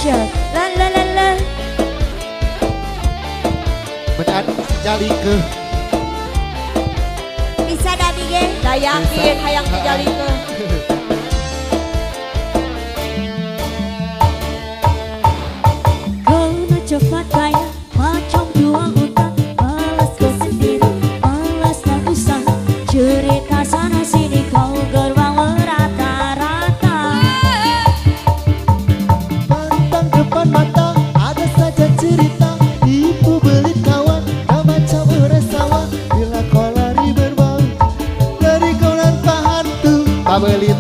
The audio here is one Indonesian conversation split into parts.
spesial. La la la la. Benar jali ke. Bisa dadi ge. Da yakin hayang dijalikeun. Kau nak cepat kaya macam dua hutan. Malas kau sendiri, malas tak usah cerita sana sini kau gerbang merata-rata. Pantang depan mata ada saja cerita. Ibu belit kawan tak macam uresawan. Bila kau lari berbau dari kaulan pak hantu pak belit.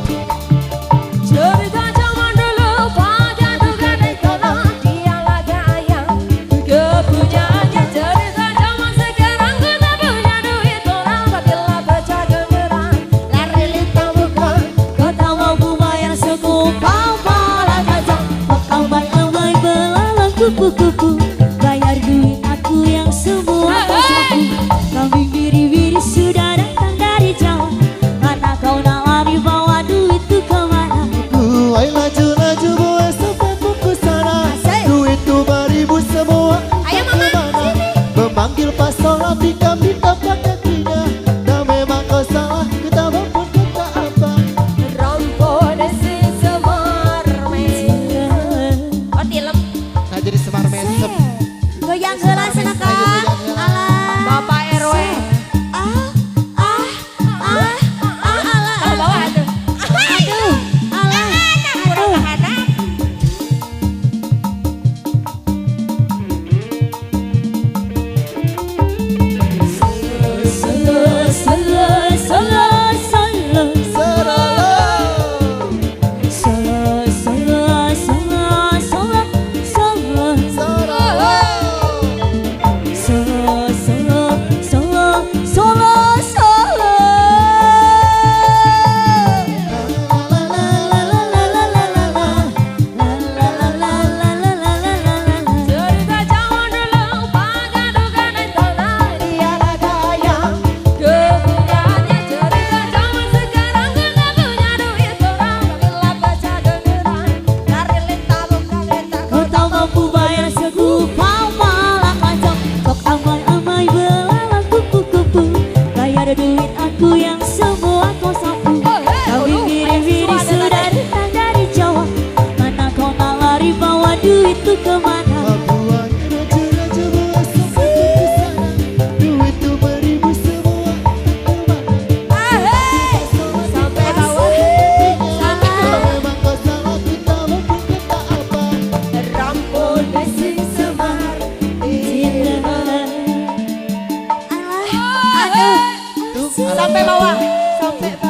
Cerita zaman dulu pajak duga dan tolong dia lagaya kepunyaannya. Cerita zaman sekarang kita punya duit orang apabila pecah genderang lari lintang bukan. Kau tak mampu bayar sekupang malah kacang. Kau amai-amai belalang kupu-kupu. Bayar duit aku yang semua kau sapu. Kambing biri-biri sudah datang dari Jawa. Mana kau nak lari bawa duitku kemana? Kuai laju-laju bawa sampai pukul sana. Duit tu beribu semua. Ayo mama sini. Memanggil pasola pindah-pindah kakinya. Dan memang kau salah kita maupun kata apa. Rampon si semar mesem. Oh tilem. Nah jadi semar mesem. Goyang heula cenah Kang. Alah. Bapak RW. Kalau bawah tuh. Aduh, alah. Kurang tahanan. Solo, solo, solo, solo. Serala. Solo, solo, solo, solo, solo. Serala. Solo, solo, solo, solo, solo. La la la la la la la la la. La la la la la la la la la. Cerita zaman dulu pajak duga dan tolong dia lagaya kepunyaannya. Cerita zaman sekarang kita punya duit orang apabila pecah genderang lari lintang bukan lintang. Kau tak mampu bayar sekupang malah kacang. Kau amai-amai belalang kupu-kupu. Bayar duit aku yang semua kau sapu. Kambing biri-biri sudah datang dari Jawa. Mana kau nak lari bawa duitku kemana? Papuan raja-raja bawa sampai pukul sana. Duit tu beribu semua. Sampai bawah. Memang kau salah kita maupun kata apa. Rampon si semar Aduh, sampai bawah. Sampai bawah.